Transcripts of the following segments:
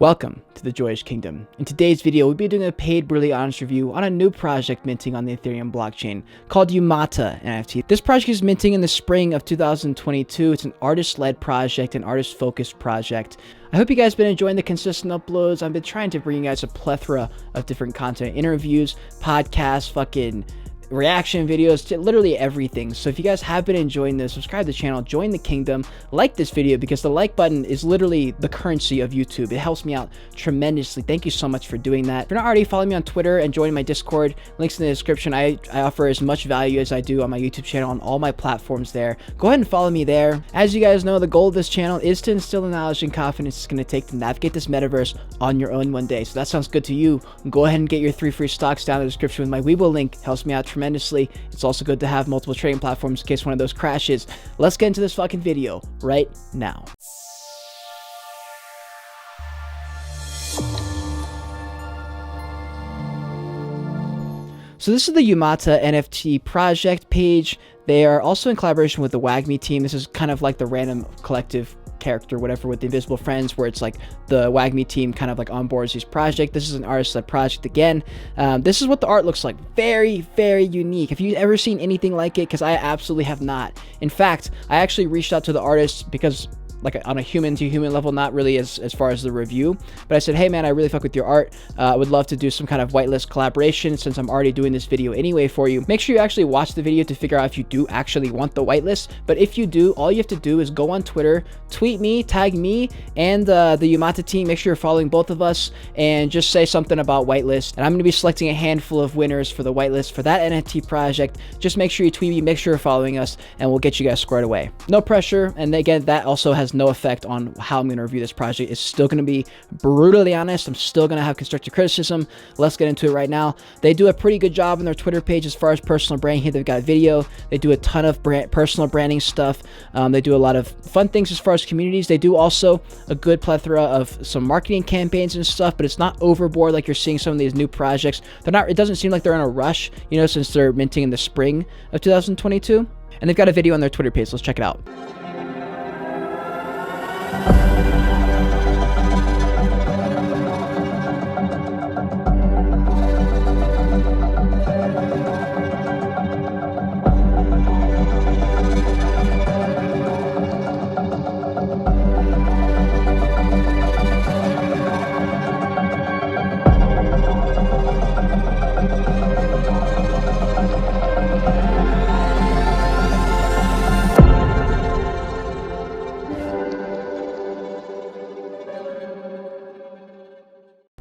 Welcome to the Joyage Kingdom. In today's video, we'll be doing a paid brutally honest review on a new project minting on the Ethereum blockchain called YooMoota NFT. This project is minting in the spring of 2022. It's an artist-led project, an artist-focused project. I hope you guys have been enjoying the consistent uploads. I've been trying to bring you guys a plethora of different content, interviews, podcasts, fucking reaction videos, to literally everything. So if you guys have been enjoying this, subscribe to the channel, join the kingdom, like this video, because the like button is literally the currency of YouTube. It helps me out tremendously. Thank you so much for doing that. If you're not already following me on Twitter and joining my Discord, links in the description. I offer as much value as I do on my YouTube channel on all my platforms there. Go ahead and follow me there. As you guys know, the goal of this channel is to instill the knowledge and confidence it's going to take to navigate this metaverse on your own one day. So that sounds good to you. Go ahead and get your 3 free stocks down in the description with my Webull link. Helps me out tremendously. It's also good to have multiple trading platforms in case one of those crashes. Let's get into this fucking video right now. So this is the YooMoota NFT project page. They are also in collaboration with the WAGMI team. This is kind of like the random collective character, whatever, with the Invisible Friends, where it's like the WAGMI team kind of like onboards these project. This is an artist-led project again. This is what the art looks like. Very, very unique. Have you ever seen anything like it? Because I absolutely have not. In fact, I actually reached out to the artist because, like, on a human to human level, not really as far as the review, but I said, hey man, I really fuck with your art. I would love to do some kind of whitelist collaboration since I'm already doing this video anyway for you. Make sure you actually watch the video to figure out if you do actually want the whitelist. But if you do, all you have to do is go on Twitter, tweet me, tag me and the YooMoota team. Make sure you're following both of us and just say something about whitelist. And I'm going to be selecting a handful of winners for the whitelist for that NFT project. Just make sure you tweet me, make sure you're following us, and we'll get you guys squared away. No pressure. And again, that also has no effect on how I'm going to review this project. It's still going to be brutally honest. I'm still going to have constructive criticism. Let's get into it right now. They do a pretty good job on their Twitter page as far as personal branding. Here they've got video. They do a ton of personal branding stuff. They do a lot of fun things as far as communities. They do also a good plethora of some marketing campaigns and stuff, but it's not overboard like you're seeing some of these new projects. They're not. It doesn't seem like they're in a rush, you know, since they're minting in the spring of 2022. And they've got a video on their Twitter page. Let's check it out.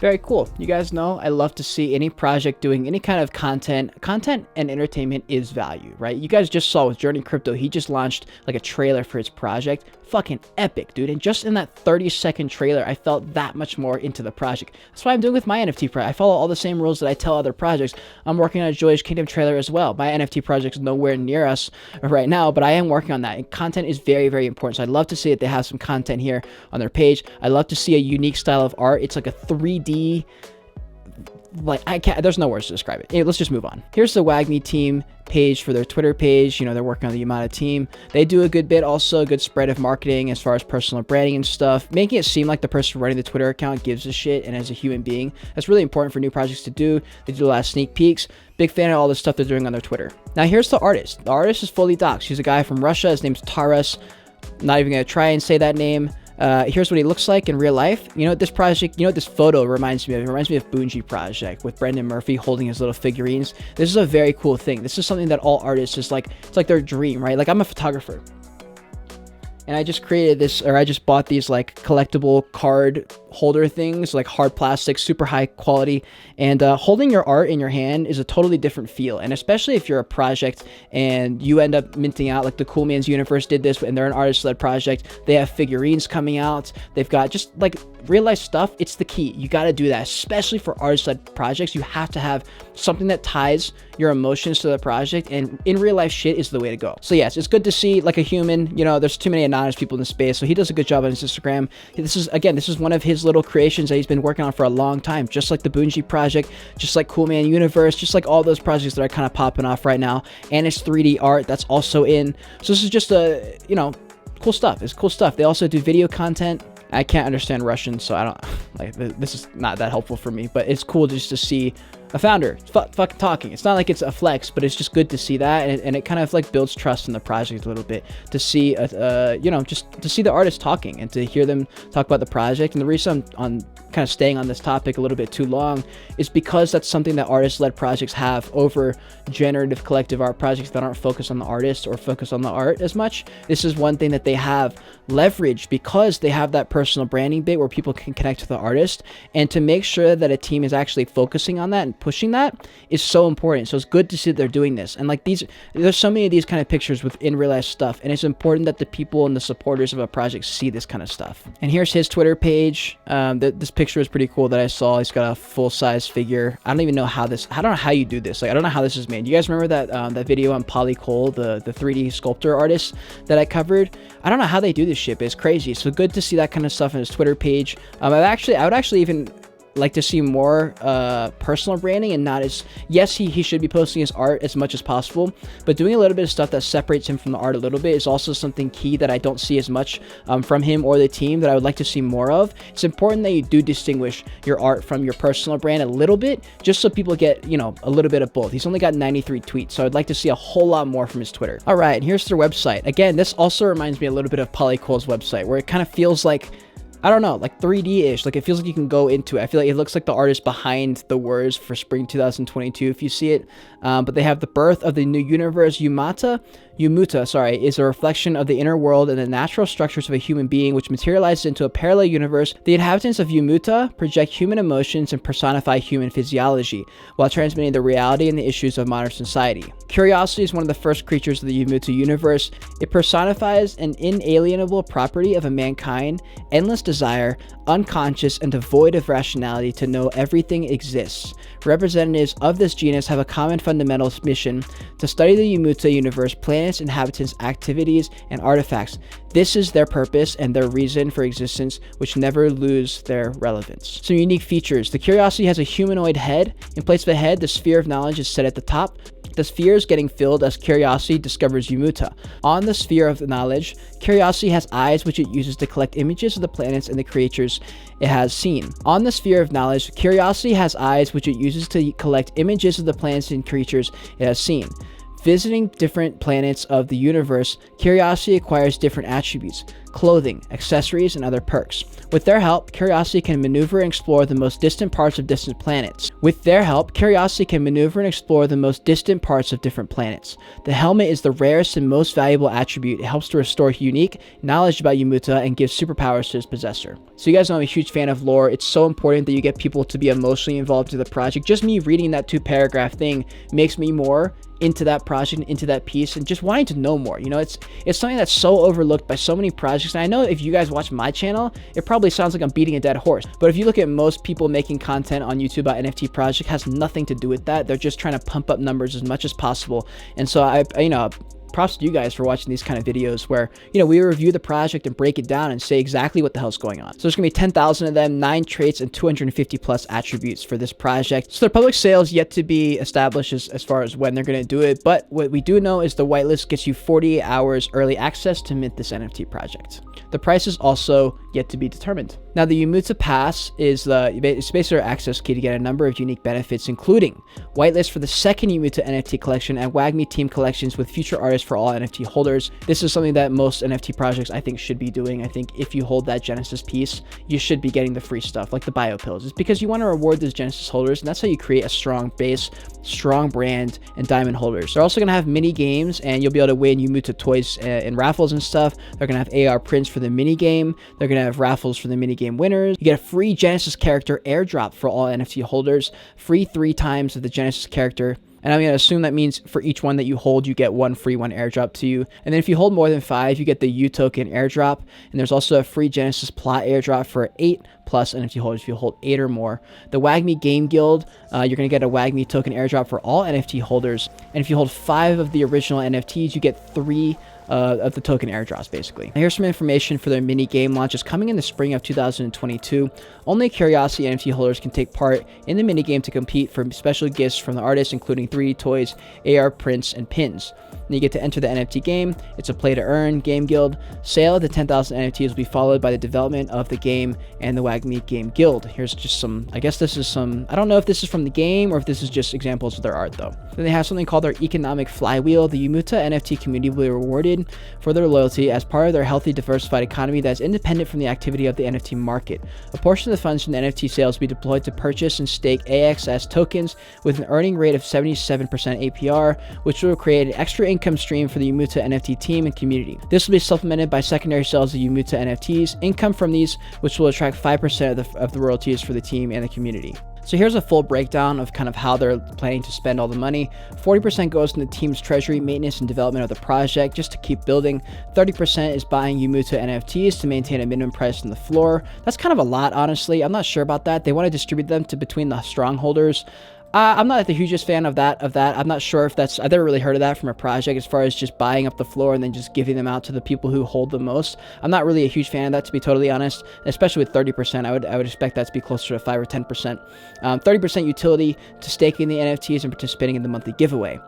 Very cool. You guys know I love to see any project doing any kind of content. Content and entertainment is value, right? You guys just saw with Journey Crypto, he just launched like a trailer for his project. Fucking epic, dude. And just in that 30-second trailer, I felt that much more into the project. That's what I'm doing with my NFT project. I follow all the same rules that I tell other projects. I'm working on a Joyage Kingdom trailer as well. My NFT project is nowhere near us right now, but I am working on that. And content is very, very important. So I'd love to see that they have some content here on their page. I love to see a unique style of art. It's like a 3D, like, I can't, there's no words to describe it. Hey, let's just move on. Here's the WAGMI team page for their Twitter page. You know, they're working on the YooMoota team. They do a good bit, also a good spread of marketing as far as personal branding and stuff, making it seem like the person running the Twitter account gives a shit, and as a human being, that's really important for new projects to do. They do a lot of sneak peeks. Big fan of all the stuff they're doing on their Twitter. Now here's the artist. The artist is fully doxed. He's a guy from Russia. His name's Taras. Not even gonna try and say that name. Here's what he looks like in real life. You know what this project, you know what this photo reminds me of? It reminds me of Bungie Project with Brendan Murphy holding his little figurines. This is a very cool thing. This is something that all artists is like, it's like their dream, right? Like, I'm a photographer, and I just created this, or I just bought these like collectible card holder things, like hard plastic, super high quality, and holding your art in your hand is a totally different feel. And especially if you're a project and you end up minting out, like the Cool Man's Universe did this, and they're an artist-led project. They have figurines coming out. They've got just like real life stuff. It's the key. You got to do that, especially for artist-led projects. You have to have something that ties your emotions to the project, and in real life shit is the way to go. So yes, it's good to see like a human. You know, there's too many anonymous people in the space, so he does a good job on his Instagram. This is one of his little creations that he's been working on for a long time, just like the Bungie project, just like Cool Man Universe, just like all those projects that are kind of popping off right now. And it's 3D art that's also in. So this is just a, you know, cool stuff. It's cool stuff. They also do video content. I can't understand Russian, so I don't like this is not that helpful for me, but it's cool just to see a founder fucking talking. It's not like it's a flex, but it's just good to see that, and it kind of like builds trust in the project a little bit to see just to see the artists talking and to hear them talk about the project. And the reason I'm kind of staying on this topic a little bit too long is because that's something that artist-led projects have over generative collective art projects that aren't focused on the artist or focused on the art as much. This is one thing that they have leverage because they have that personal branding bit where people can connect to the artist, and to make sure that a team is actually focusing on that and pushing that is so important. So it's good to see that they're doing this. And like there's so many of these kind of pictures with in real life stuff, and it's important that the people and the supporters of a project see this kind of stuff. And here's his Twitter page. This picture is pretty cool that I saw. He's got a full-size figure. I don't even know how you do this. Like, I don't know how this is made. You guys remember that video on Polly Cole, the 3D sculptor artist that I covered? I don't know how they do this shit, but it's crazy. So good to see that kind of stuff on his Twitter page. I would actually even like to see more personal branding, and not as, yes, he should be posting his art as much as possible, but doing a little bit of stuff that separates him from the art a little bit is also something key that I don't see as much from him or the team that I would like to see more of. It's important that you do distinguish your art from your personal brand a little bit, just so people get, a little bit of both. He's only got 93 tweets, so I'd like to see a whole lot more from his Twitter. All right, and here's their website. Again, this also reminds me a little bit of Polly Cole's website, where it kind of feels like, I don't know, like 3D-ish. Like, it feels like you can go into it. I feel like it looks like the artist behind the words for spring 2022, if you see it. But they have the birth of the new universe. YooMoota is a reflection of the inner world and the natural structures of a human being, which materializes into a parallel universe. The inhabitants of YooMoota project human emotions and personify human physiology, while transmitting the reality and the issues of modern society. Curiosity is one of the first creatures of the YooMoota universe. It personifies an inalienable property of a mankind, endless desire, unconscious and devoid of rationality to know everything exists. Representatives of this genus have a common fundamental mission: to study the YooMoota universe, planets, inhabitants, activities, and artifacts. This is their purpose and their reason for existence, which never lose their relevance. Some unique features. The Curiosity has a humanoid head. In place of a head, the sphere of knowledge is set at the top. The sphere is getting filled as Curiosity discovers YooMoota. On the sphere of knowledge, Curiosity has eyes which it uses to collect images of the planets and the creatures it has seen. On the sphere of knowledge, Curiosity has eyes which it uses to collect images of the planets and creatures it has seen. Visiting different planets of the universe, Curiosity acquires different attributes: clothing, accessories, and other perks. With their help, Curiosity can maneuver and explore the most distant parts of distant planets. The helmet is the rarest and most valuable attribute. It helps to restore unique knowledge about YooMoota and gives superpowers to its possessor. So you guys know I'm a huge fan of lore. It's so important that you get people to be emotionally involved in the project. Just me reading that 2-paragraph thing makes me more into that project, into that piece, and just wanting to know more. It's something that's so overlooked by so many projects. And I know if you guys watch my channel, it probably sounds like I'm beating a dead horse. But if you look at most people making content on YouTube about NFT project, has nothing to do with that. They're just trying to pump up numbers as much as possible. And so props to you guys for watching these kind of videos where, we review the project and break it down and say exactly what the hell's going on. So there's gonna be 10,000 of them, 9 traits, and 250 plus attributes for this project. So their public sale is yet to be established as far as when they're gonna do it, but what we do know is the whitelist gets you 48 hours early access to mint this NFT project. The price is also yet to be determined. Now, the YooMoota Pass is basically our access key to get a number of unique benefits, including whitelist for the second YooMoota NFT collection and WAGMI team collections with future artists for all NFT holders. This is something that most NFT projects, I think, should be doing. I think if you hold that Genesis piece, you should be getting the free stuff like the bio pills. It's because you want to reward those Genesis holders, and that's how you create a strong base, strong brand, and diamond holders. They're also going to have mini games, and you'll be able to win YooMoota toys and raffles and stuff. They're going to have AR prints for the mini game. They're going to have raffles for the mini game winners. You get a free Genesis character airdrop for all NFT holders, free 3 times of the Genesis character. And I'm going to assume that means for each one that you hold, you get one free one airdrop to you. And then if you hold more than 5, you get the U token airdrop. And there's also a free Genesis plot airdrop for 8 plus NFT holders if you hold 8 or more. The WAGMI Game Guild, you're going to get a WAGMI token airdrop for all NFT holders. And if you hold 5 of the original NFTs, you get 3 of the token airdrops, basically. Now, here's some information for their mini game launch. It's coming in the spring of 2022. Only Curiosity NFT holders can take part in the mini game to compete for special gifts from the artists, including 3D toys, AR prints, and pins. And you get to enter the NFT game. It's a play to earn game guild. Sale of the 10,000 NFTs will be followed by the development of the game and the Minigame guild. Here's just some, I guess this is some, I don't know if this is from the game or if this is just examples of their art though. Then they have something called their economic flywheel. The YooMoota NFT community will be rewarded for their loyalty as part of their healthy, diversified economy that is independent from the activity of the NFT market. A portion of the funds from the NFT sales will be deployed to purchase and stake AXS tokens with an earning rate of 77% APR, which will create an extra income stream for the YooMoota NFT team and community. This will be supplemented by secondary sales of YooMoota NFTs, income from these, which will attract 5% of the royalties for the team and the community. So here's a full breakdown of kind of how they're planning to spend all the money. 40% goes in the team's treasury, maintenance, and development of the project just to keep building. 30% is buying YooMoota NFTs to maintain a minimum price on the floor. That's kind of a lot, honestly. I'm not sure about that. They want to distribute them to between the strongholders. I'm not the hugest fan of that. I'm not sure if that's, I've never really heard of that from a project as far as just buying up the floor and then just giving them out to the people who hold the most. I'm not really a huge fan of that, to be totally honest, especially with 30%. I would expect that to be closer to 5 or 10%. 30% utility to staking the NFTs and participating in the monthly giveaway.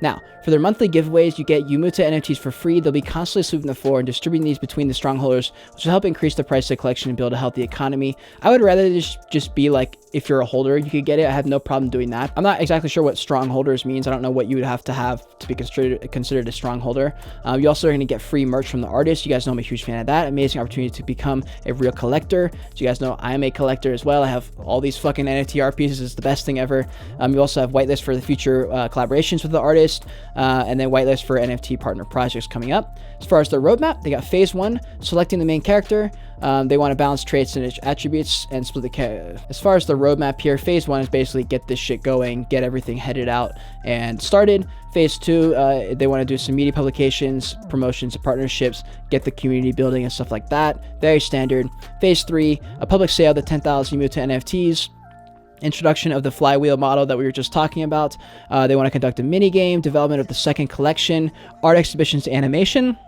Now, for their monthly giveaways, you get YooMoota NFTs for free. They'll be constantly sweeping the floor and distributing these between the strongholders, which will help increase the price of the collection and build a healthy economy. I would rather just be like, if you're a holder, you could get it. I have no problem doing that. I'm not exactly sure what strongholders means. I don't know what you would have to be considered a strongholder. You also are going to get free merch from the artist. You guys know I'm a huge fan of that. Amazing opportunity to become a real collector. So you guys know I am a collector as well. I have all these fucking NFT art pieces. It's the best thing ever. You also have whitelist for the future collaborations with the artist. And then whitelist for NFT partner projects coming up. As far as their roadmap, they got phase 1, selecting the main character. They want to balance traits and attributes and split the as far as the roadmap here, phase 1 is basically get this shit going, get everything headed out and started. Phase 2, they want to do some media publications, promotions, and partnerships, get the community building and stuff like that. Very standard. Phase 3, a public sale of the 10,000 YooMoota NFTs. Introduction of the Flywheel model that we were just talking about. They want to conduct a mini game, development of the second collection, art exhibitions, animation.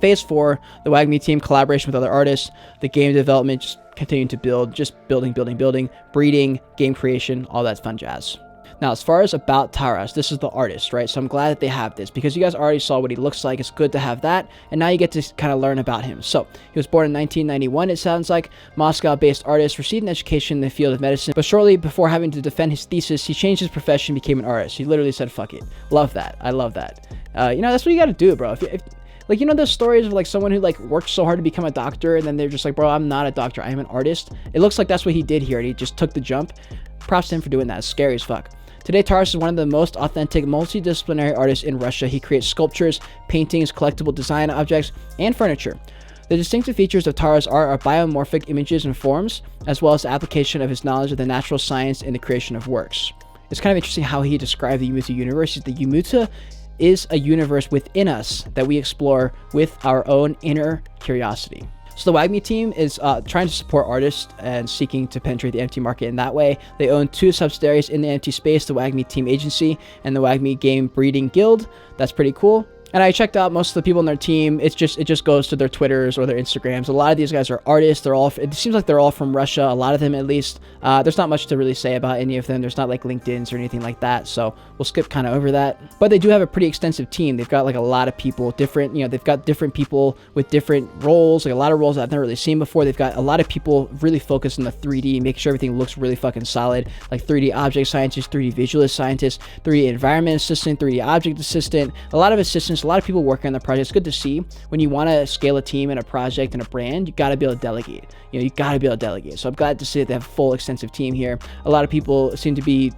Phase 4, the WAGMI team collaboration with other artists, the game development, just continuing to build, just building, breeding, game creation, all that fun jazz. Now, as far as about Taras, this is the artist, right? So I'm glad that they have this because you guys already saw what he looks like. It's good to have that. And now you get to kind of learn about him. So he was born in 1991, it sounds like. Moscow-based artist, received an education in the field of medicine. But shortly before having to defend his thesis, he changed his profession and became an artist. He literally said, fuck it. Love that. I love that. That's what you got to do, bro. If like, those stories of like someone who like worked so hard to become a doctor and then they're just like, bro, I'm not a doctor. I am an artist. It looks like that's what he did here. And he just took the jump. Props to him for doing that. It's scary as fuck. Today, Taras is one of the most authentic, multidisciplinary artists in Russia. He creates sculptures, paintings, collectible design objects, and furniture. The distinctive features of Taras' art are biomorphic images and forms, as well as the application of his knowledge of the natural science in the creation of works. It's kind of interesting how he described the YooMoota universe. The YooMoota is a universe within us that we explore with our own inner curiosity. So the WAGMI team is trying to support artists and seeking to penetrate the NFT market in that way. They own 2 subsidiaries in the NFT space, the WAGMI Team Agency and the WAGMI Game Breeding Guild. That's pretty cool. And I checked out most of the people in their team. It just goes to their Twitters or their Instagrams. A lot of these guys are artists. It seems like they're all from Russia. A lot of them, at least. There's not much to really say about any of them. There's not like LinkedIn's or anything like that. So we'll skip kind of over that. But they do have a pretty extensive team. They've got like a lot of people, they've got different people with different roles, like a lot of roles that I've never really seen before. They've got a lot of people really focused on the 3D, make sure everything looks really fucking solid, like 3D object scientists, 3D visualist scientists, 3D environment assistant, 3D object assistant, a lot of assistants, a lot of people working on the project. It's good to see. When you want to scale a team and a project and a brand, you got to be able to delegate. You got to be able to delegate. So I'm glad to see that they have a full extensive team here. A lot of people seem to be,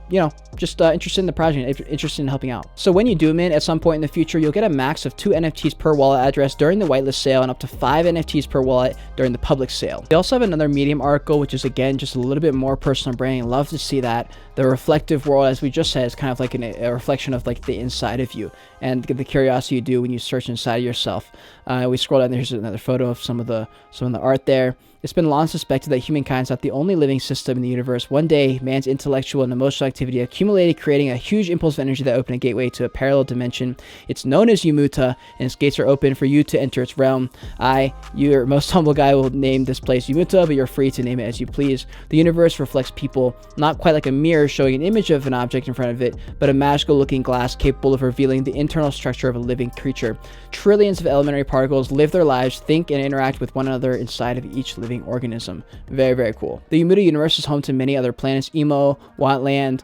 just interested in the project, interested in helping out. So when you do mint, at some point in the future, you'll get a max of 2 NFTs per wallet address during the whitelist sale and up to 5 NFTs per wallet during the public sale. They also have another Medium article, which is again just a little bit more personal branding. Love to see that. The reflective world, as we just said, is kind of like a reflection of like the inside of you and the curiosity you do when you search inside of yourself. We scroll down. There's another photo of some of the art there. It's been long suspected that humankind is not the only living system in the universe. One day, man's intellectual and emotional activity accumulated, creating a huge impulse of energy that opened a gateway to a parallel dimension. It's known as YooMoota, and its gates are open for you to enter its realm. I, your most humble guy, will name this place YooMoota, but you're free to name it as you please. The universe reflects people, not quite like a mirror showing an image of an object in front of it, but a magical-looking glass capable of revealing the internal structure of a living creature. Trillions of elementary particles live their lives, think, and interact with one another inside of each living organism. Very, very cool. The YooMoota universe is home to many other planets: Emo, Watland,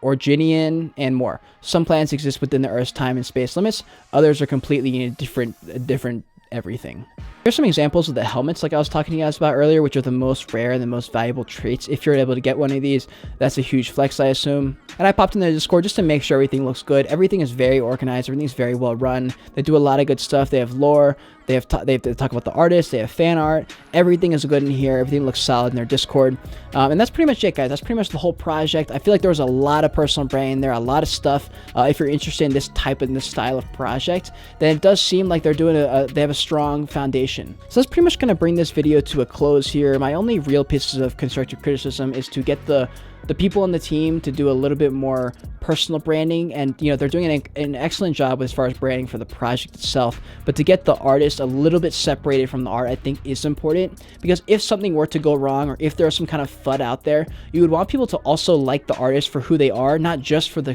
Originian, and more. Some planets exist within the Earth's time and space limits. Others are completely in a different everything. Here's some examples of the helmets like I was talking to you guys about earlier, which are the most rare and the most valuable traits. If you're able to get one of these, that's a huge flex, I assume. And I popped in the Discord just to make sure everything looks good. Everything is very organized. Everything's very well run. They do a lot of good stuff. They have lore. They have to talk about the artists. They have fan art. Everything is good in here. Everything looks solid in their Discord. And that's pretty much it, guys. That's pretty much the whole project. I feel like there was a lot of personal branding there, a lot of stuff. If you're interested in this type and this style of project, then it does seem like they're doing they have a strong foundation. So that's pretty much going to bring this video to a close here. My only real pieces of constructive criticism is to get the people on the team to do a little bit more personal branding, and they're doing an excellent job as far as branding for the project itself, but to get the artist a little bit separated from the art, I think is important, because if something were to go wrong, or if there's some kind of FUD out there, you would want people to also like the artist for who they are, not just for the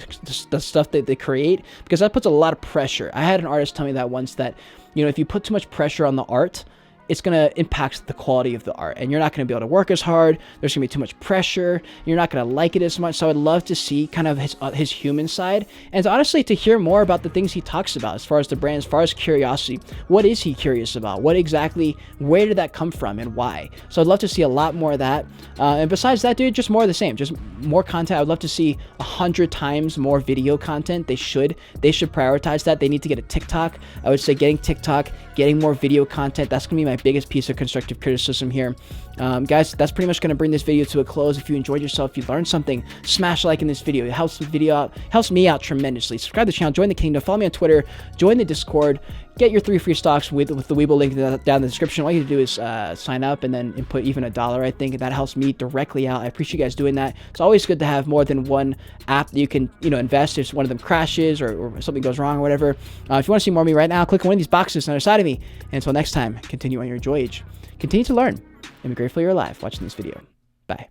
stuff that they create, because that puts a lot of pressure. I had an artist tell me that once, that if you put too much pressure on the art, it's going to impact the quality of the art, and you're not going to be able to work as hard. There's going to be too much pressure. You're not going to like it as much. So I'd love to see kind of his human side, and honestly to hear more about the things he talks about as far as the brand, as far as curiosity. What is he curious about? What exactly, where did that come from and why? So I'd love to see a lot more of that. And besides that, dude, just more of the same, just more content. I would love to see 100 times more video content. They should prioritize that. They need to get a TikTok. I would say getting TikTok, getting more video content. That's going to be my biggest piece of constructive criticism here. Guys, that's pretty much going to bring this video to a close. If you enjoyed yourself, if you learned something, smash a like in this video. It helps the video out, helps me out tremendously. Subscribe to the channel, join the kingdom, follow me on Twitter, join the Discord, get your 3 free stocks with the Weeble link down in the description. All you have to do is sign up and then input even $1, I think, and that helps me directly out. I appreciate you guys doing that. It's always good to have more than one app that you can invest if one of them crashes or something goes wrong or whatever. If you want to see more of me right now, click on one of these boxes on the other side of me. And until next time, continue on your Joyage. Continue to learn and be grateful you're alive watching this video. Bye.